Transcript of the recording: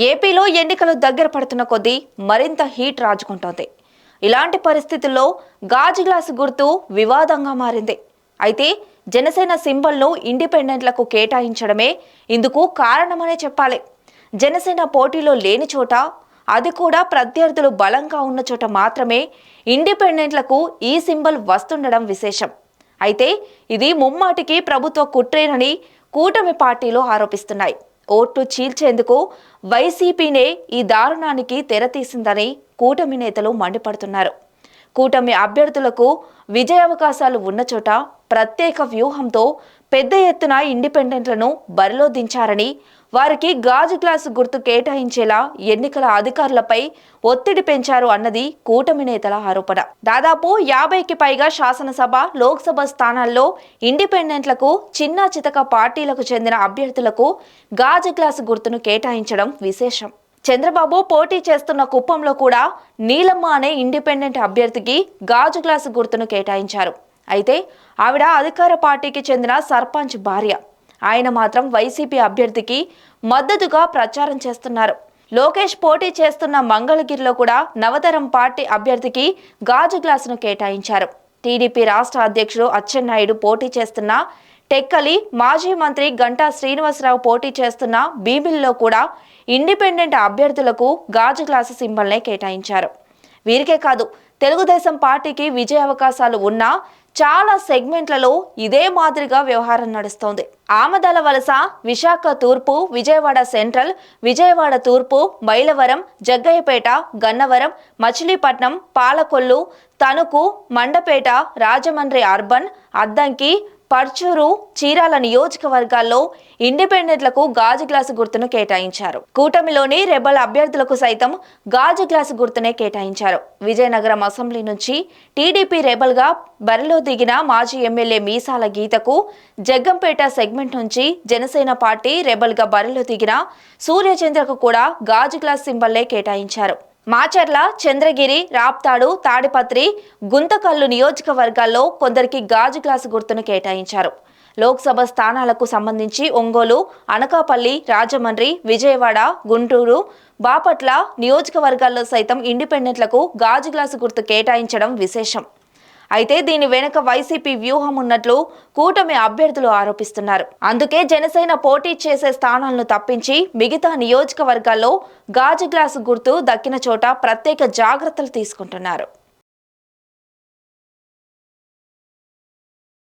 ఏపీలో ఎన్నికలు దగ్గర పడుతున్న కొద్దీ మరింత హీట్ రాజుకుంటోంది. ఇలాంటి పరిస్థితుల్లో గాజు గ్లాసు గుర్తు వివాదంగా మారింది. అయితే జనసేన సింబల్ను ఇండిపెండెంట్లకు కేటాయించడమే ఇందుకు కారణమనే చెప్పాలి. జనసేన పోటీలో లేని చోట, అది కూడా ప్రత్యర్థులు బలంగా ఉన్న చోట మాత్రమే ఇండిపెండెంట్లకు ఈ సింబల్ వస్తుండడం విశేషం. అయితే ఇది ముమ్మాటికి ప్రభుత్వ కుట్రేనని కూటమి పార్టీలు ఆరోపిస్తున్నాయి. ఓట్లు చీల్చేందుకు వైసీపీనే ఈ దారుణానికి తెరతీసిందని కూటమి నేతలు మండిపడుతున్నారు. కూటమి అభ్యర్థులకు విజయావకాశాలు ఉన్న చోట ప్రత్యేక వ్యూహంతో పెద్ద ఎత్తున ఇండిపెండెంట్లను బరిలో దించారని, వారికి గాజు గ్లాసు గుర్తు కేటాయించేలా ఎన్నికల అధికారులపై ఒత్తిడి పెంచారు అన్నది కూటమి నేతల ఆరోపణ. దాదాపు 50కి పైగా శాసనసభ, లోక్సభ స్థానాల్లో ఇండిపెండెంట్లకు, చిన్న చితక పార్టీలకు చెందిన అభ్యర్థులకు గాజు గ్లాసు గుర్తును కేటాయించడం విశేషం. చంద్రబాబు పోటీ చేస్తున్న కుప్పంలో కూడా నీలమ్మ అనే ఇండిపెండెంట్ అభ్యర్థికి గాజు గ్లాసు గుర్తును కేటాయించారు. అయితే ఆవిడ అధికార పార్టీకి చెందిన సర్పంచ్ భార్య. ఆయన మాత్రం వైసీపీ అభ్యర్థికి మద్దతుగా ప్రచారం చేస్తున్నారు. లోకేష్ పోటీ చేస్తున్న మంగళగిరిలో కూడా నవతరం పార్టీ అభ్యర్థికి గాజు గ్లాసును కేటాయించారు. టీడీపీ రాష్ట్ర అధ్యక్షుడు అచ్చెన్నాయుడు పోటీ చేస్తున్న టెక్కలి, మాజీ మంత్రి గంటా శ్రీనివాసరావు పోటీ చేస్తున్న భీమిలిలో కూడా ఇండిపెండెంట్ అభ్యర్థులకు గాజు గ్లాసు సింబల్నే కేటాయించారు. వీరికే కాదు, తెలుగుదేశం పార్టీకి విజయావకాశాలు ఉన్నా చాలా సెగ్మెంట్లలో ఇదే మాదిరిగా వ్యవహారం నడుస్తోంది. ఆమదాల వలస, విశాఖ తూర్పు, విజయవాడ సెంట్రల్, విజయవాడ తూర్పు, మైలవరం, జగ్గయ్యపేట, గన్నవరం, మచిలీపట్నం, పాలకొల్లు, తణుకు, మండపేట, రాజమండ్రి అర్బన్, అద్దంకి, పర్చూరు, చీరాల నియోజకవర్గాల్లో ఇండిపెండెంట్లకు గాజు గ్లాసు గుర్తును కేటాయించారు. కూటమిలోని రెబల్ అభ్యర్థులకు సైతం గాజు గ్లాసు గుర్తునే కేటాయించారు. విజయనగరం అసెంబ్లీ నుంచి టీడీపీ రెబల్ గా బరిలో దిగిన మాజీ ఎమ్మెల్యే మీసాల గీతకు, జగ్గంపేట సెగ్మెంట్ నుంచి జనసేన పార్టీ రెబల్ గా బరిలో దిగిన సూర్యచంద్రకు కూడా గాజు గ్లాస్ సింబల్లే కేటాయించారు. మాచర్ల, చంద్రగిరి, రాప్తాడు, తాడిపత్రి, గుంతకల్లు నియోజకవర్గాల్లో కొందరికి గాజు గ్లాసు గుర్తును కేటాయించారు. లోక్సభ స్థానాలకు సంబంధించి ఒంగోలు, అనకాపల్లి, రాజమండ్రి, విజయవాడ, గుంటూరు, బాపట్ల నియోజకవర్గాల్లో సైతం ఇండిపెండెంట్లకు గాజు గ్లాసు గుర్తు కేటాయించడం విశేషం. అయితే దీని వెనుక వైసీపీ వ్యూహం ఉన్నట్లు కూటమి అభ్యర్థులు ఆరోపిస్తున్నారు. అందుకే జనసేన పోటీ చేసే స్థానాలను తప్పించి మిగతా నియోజకవర్గాల్లో గాజు గ్లాసు గుర్తు దక్కిన చోట ప్రత్యేక జాగ్రత్తలు తీసుకుంటున్నారు.